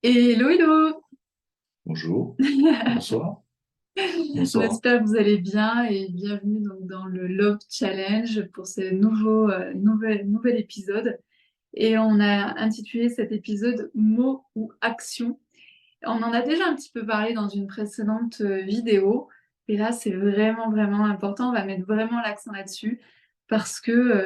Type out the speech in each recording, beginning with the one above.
Hello, hello! Bonjour, bonsoir, bonsoir. J'espère que vous allez bien et bienvenue donc dans le Love Challenge pour ce nouvel épisode. Et on a intitulé cet épisode Mots ou Action. On en a déjà un petit peu parlé dans une précédente vidéo. Et là, c'est vraiment, vraiment important. On va mettre vraiment l'accent là-dessus parce que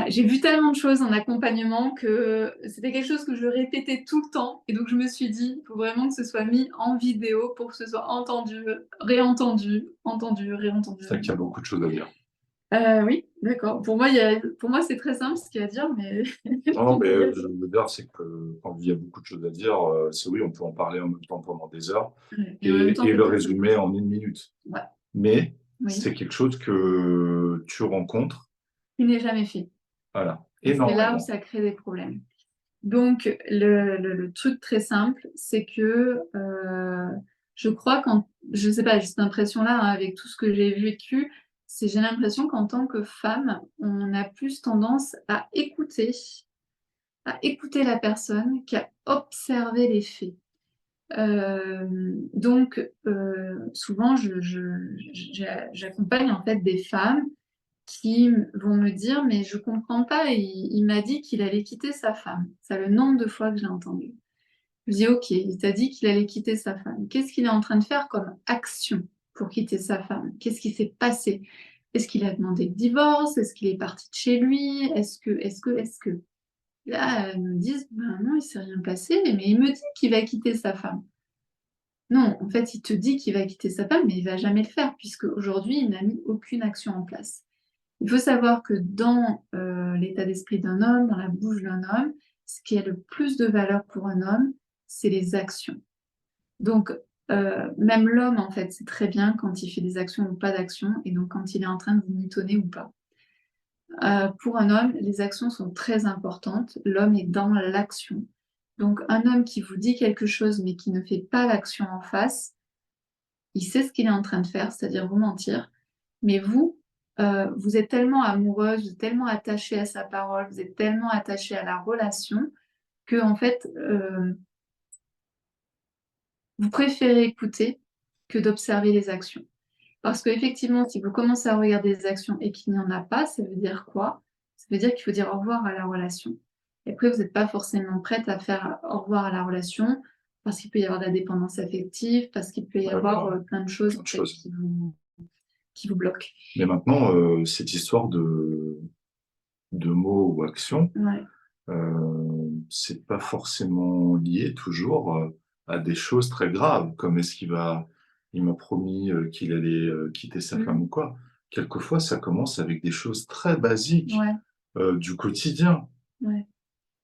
j'ai vu tellement de choses en accompagnement que c'était quelque chose que je répétais tout le temps. Et donc, je me suis dit, il faut vraiment que ce soit mis en vidéo pour que ce soit entendu, réentendu, entendu, réentendu. C'est vrai qu'il y a beaucoup de choses à dire. Oui, d'accord. Pour moi, c'est très simple ce qu'il y a à dire, mais Non, pour mais vous, je veux dire, c'est que quand il y a beaucoup de choses à dire, c'est oui, on peut en parler en même temps pendant des heures ouais. Et en même temps, et le peut-être que... résumer en 1 minute. Ouais, Mais oui, c'est quelque chose que tu rencontres, il n'est jamais fait. voilà, Et c'est là où énormément. ça crée des problèmes. Donc, le truc très simple, c'est que je crois je sais pas, j'ai cette impression-là, hein, avec tout ce que j'ai vécu, j'ai l'impression qu'en tant que femme, on a plus tendance à écouter la personne qu'à observer les faits. Donc, souvent, j'accompagne en fait des femmes qui vont me dire, mais je comprends pas, il m'a dit qu'il allait quitter sa femme. C'est le nombre de fois que j'ai entendu. Je dis, ok, il t'a dit qu'il allait quitter sa femme. Qu'est-ce qu'il est en train de faire comme action pour quitter sa femme? Qu'est-ce qui s'est passé? Est-ce qu'il a demandé le divorce? Est-ce qu'il est parti de chez lui? Est-ce que... Là, elles me disent, ben non, il s'est rien passé, mais il me dit qu'il va quitter sa femme. Non, en fait, il te dit qu'il va quitter sa femme, mais il va jamais le faire, puisque aujourd'hui, il n'a mis aucune action en place. Il faut savoir que dans l'état d'esprit d'un homme, dans la bouche d'un homme, ce qui a le plus de valeur pour un homme, c'est les actions. Donc, même l'homme, en fait, c'est très bien quand il fait des actions ou pas d'actions, et donc quand il est en train de vous mitonner ou pas. Pour un homme, les actions sont très importantes. L'homme est dans l'action. Donc, un homme qui vous dit quelque chose, mais qui ne fait pas l'action en face, il sait ce qu'il est en train de faire, c'est-à-dire vous mentir. Mais vous, vous êtes tellement amoureuse, vous êtes tellement attachée à sa parole, vous êtes tellement attachée à la relation que, en fait, vous préférez écouter que d'observer les actions. Parce qu'effectivement, si vous commencez à regarder les actions et qu'il n'y en a pas, ça veut dire quoi? Ça veut dire qu'il faut dire au revoir à la relation. Et après, vous n'êtes pas forcément prête à faire au revoir à la relation parce qu'il peut y avoir de la dépendance affective, parce qu'il peut y Ouais, avoir voilà, plein de choses plein en de fait, choses. qui vous bloquent. Mais maintenant, cette histoire de mots ou actions, Ouais. c'est pas forcément lié toujours à des choses très graves, comme il m'a promis qu'il allait quitter sa femme Mm. ou quoi. Quelquefois, ça commence avec des choses très basiques Ouais, du quotidien. ouais. Et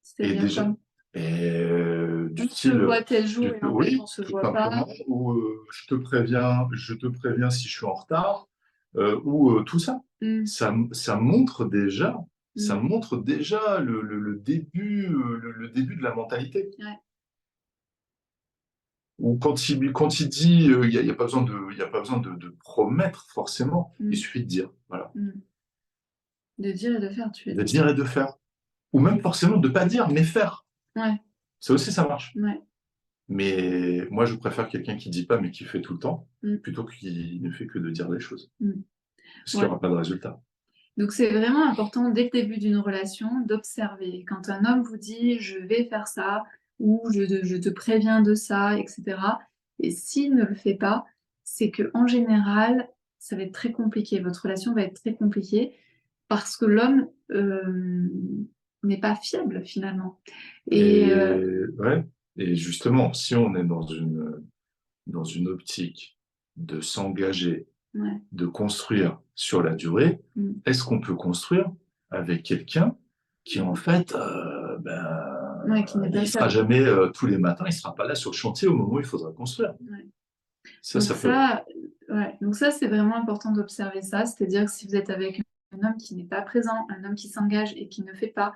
C'est-à-dire déjà, comme du on se style, voit tel jour et en fait on oui, se tout voit simplement, pas. ou je te préviens si je suis en retard, ou tout ça. Mm. Ça montre déjà, ça Mm. montre déjà le début, le début de la mentalité. Ouais. Ou quand il dit, il y a pas besoin il y a pas besoin de promettre forcément, il Mm. suffit de dire, voilà. Mm. De dire et de faire, tu veux De dire. dire et de faire. Ou même forcément de pas dire, mais faire. Ouais, Ça aussi, ça marche. ouais. Mais moi, je préfère quelqu'un qui dit pas, mais qui fait tout le temps, Mm. plutôt qu'il ne fait que de dire les choses. Mm. Parce qu'il n'y Ouais. aura pas de résultat. Donc c'est vraiment important dès le début d'une relation d'observer. Quand un homme vous dit je vais faire ça ou je te préviens de ça, etc. Et s'il ne le fait pas, c'est que en général, ça va être très compliqué. Votre relation va être très compliquée parce que l'homme n'est pas fiable finalement. Et Et, ouais. Et justement, si on est dans une optique de s'engager, ouais, de construire sur la durée, mm, est-ce qu'on peut construire avec quelqu'un qui, en fait, ouais, qui n'est pas il sera fiable. jamais tous les matins, il sera pas là sur le chantier au moment où il faudra construire. Ouais. Donc Ça peut. ouais. Donc ça, c'est vraiment important d'observer ça. C'est-à-dire que si vous êtes avec un homme qui n'est pas présent, un homme qui s'engage et qui ne fait pas,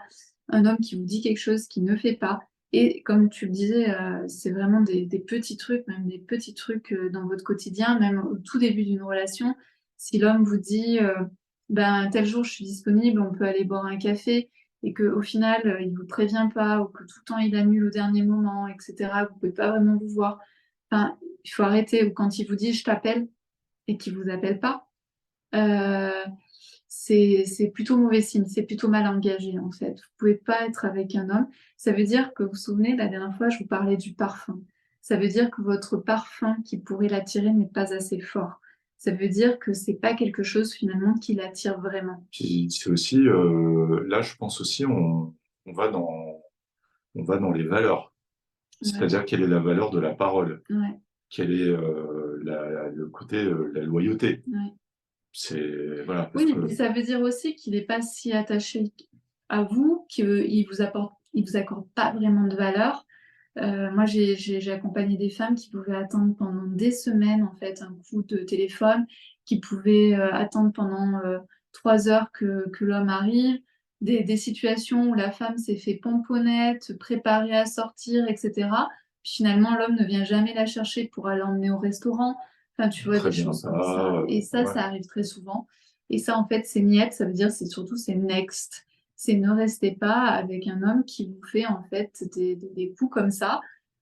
un homme qui vous dit quelque chose qui ne fait pas, et comme tu le disais, c'est vraiment des petits trucs, même des petits trucs dans votre quotidien, même au tout début d'une relation. Si l'homme vous dit, ben tel jour je suis disponible, on peut aller boire un café, et qu'au final, il ne vous prévient pas ou que tout le temps il annule au dernier moment, etc., que vous ne pouvez pas vraiment vous voir, enfin, il faut arrêter. Ou quand il vous dit je t'appelle et qu'il ne vous appelle pas, euh, c'est plutôt mauvais signe, c'est plutôt mal engagé en fait. Vous ne pouvez pas être avec un homme. Ça veut dire que vous vous souvenez, la dernière fois, je vous parlais du parfum. Ça veut dire que votre parfum qui pourrait l'attirer n'est pas assez fort. Ça veut dire que c'est pas quelque chose finalement qui l'attire vraiment. Puis c'est aussi, là, je pense aussi, on va on va dans les valeurs. Ouais, C'est-à-dire quelle est la valeur de la parole, ouais, quel est le côté, la loyauté. ouais. C'est, voilà, parce Oui, et que puis ça veut dire aussi qu'il n'est pas si attaché à vous, il vous accorde pas vraiment de valeur. Moi, j'ai accompagné des femmes qui pouvaient attendre pendant des semaines, en fait, un coup de téléphone, qui pouvaient attendre pendant 3 heures que l'homme arrive, des situations où la femme s'est fait pomponnette, préparée à sortir, etc. Puis finalement, l'homme ne vient jamais la chercher pour aller l'emmener au restaurant. Enfin, tu vois, très des bien choses ça, comme ça. Et ça, ouais. ça arrive très souvent. Et ça, en fait, c'est niet, ça veut dire, c'est surtout, c'est next. C'est ne restez pas avec un homme qui vous fait, en fait, des coups comme ça.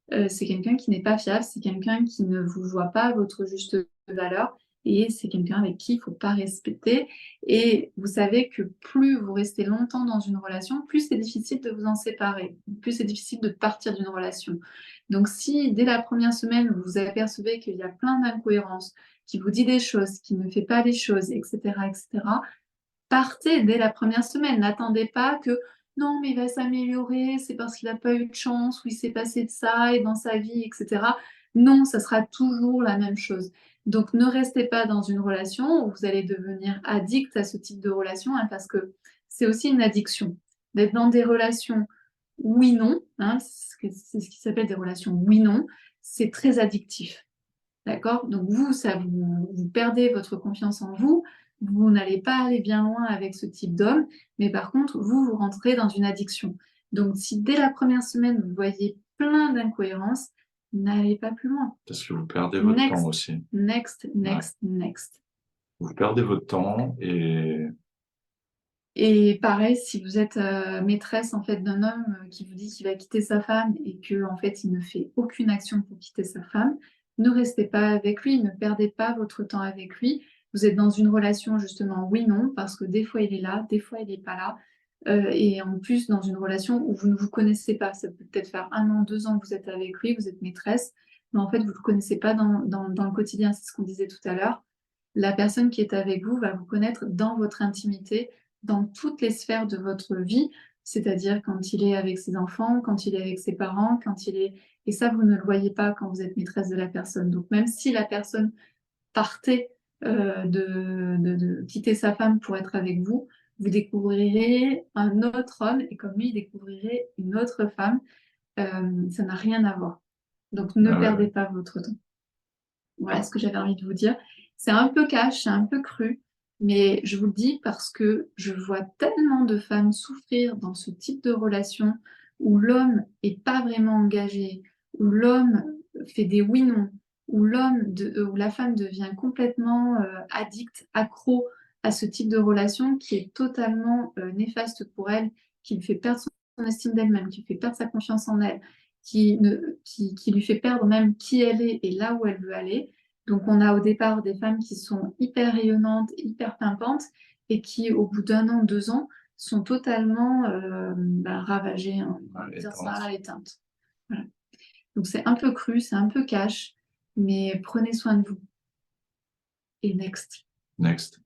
C'est quelqu'un qui n'est pas fiable, c'est quelqu'un qui ne vous voit pas à votre juste valeur et c'est quelqu'un avec qui il ne faut pas respecter. Et vous savez que plus vous restez longtemps dans une relation, plus c'est difficile de vous en séparer, plus c'est difficile de partir d'une relation. Donc si dès la première semaine, vous vous apercevez qu'il y a plein d'incohérences, qu'il vous dit des choses, qu'il ne fait pas les choses, etc., etc., partez dès la première semaine. N'attendez pas que non, mais il va s'améliorer, c'est parce qu'il n'a pas eu de chance ou il s'est passé de ça et dans sa vie, etc. Non, ça sera toujours la même chose. Donc ne restez pas dans une relation où vous allez devenir addict à ce type de relation, hein, parce que c'est aussi une addiction. D'être dans des relations oui-non, hein, c'est ce qui s'appelle des relations oui-non, c'est très addictif. D'accord? Donc vous, vous perdez votre confiance en vous, vous n'allez pas aller bien loin avec ce type d'homme, mais par contre, vous rentrez dans une addiction. Donc si dès la première semaine, vous voyez plein d'incohérences, n'allez pas plus loin. Parce que vous perdez votre temps Next, aussi. next, Ouais. next, next. Vous perdez votre temps et Et pareil, si vous êtes maîtresse en fait d'un homme qui vous dit qu'il va quitter sa femme et que en fait il ne fait aucune action pour quitter sa femme, ne restez pas avec lui, ne perdez pas votre temps avec lui. Vous êtes dans une relation justement oui-non parce que des fois il est là, des fois il n'est pas là. Et en plus dans une relation où vous ne vous connaissez pas. Ça peut peut-être faire 1 an, 2 ans que vous êtes avec lui, vous êtes maîtresse, mais en fait vous ne le connaissez pas dans le quotidien. C'est ce qu'on disait tout à l'heure. La personne qui est avec vous va vous connaître dans votre intimité, dans toutes les sphères de votre vie, c'est-à-dire quand il est avec ses enfants, quand il est avec ses parents, quand il est... Et ça, vous ne le voyez pas quand vous êtes maîtresse de la personne. Donc même si la personne partait de quitter sa femme pour être avec vous, vous découvrirez un autre homme et comme lui, il découvrirait une autre femme. Ça n'a rien à voir. Donc ne perdez ouais, pas votre temps. Voilà ce que j'avais envie de vous dire. C'est un peu cash, c'est un peu cru, mais je vous le dis parce que je vois tellement de femmes souffrir dans ce type de relation où l'homme est pas vraiment engagé, où l'homme fait des oui-non, où la femme devient complètement addict, accro à ce type de relation qui est totalement néfaste pour elle, qui lui fait perdre son estime d'elle-même, qui lui fait perdre sa confiance en elle, qui lui fait perdre même qui elle est et là où elle veut aller. Donc, on a au départ des femmes qui sont hyper rayonnantes, hyper pimpantes, et qui, au bout d'1 an, 2 ans, sont totalement ravagées, hein, on va ouais, dire ça, éteinte. éteintes. Voilà. Donc, c'est un peu cru, c'est un peu cash, mais prenez soin de vous. Et next. Next.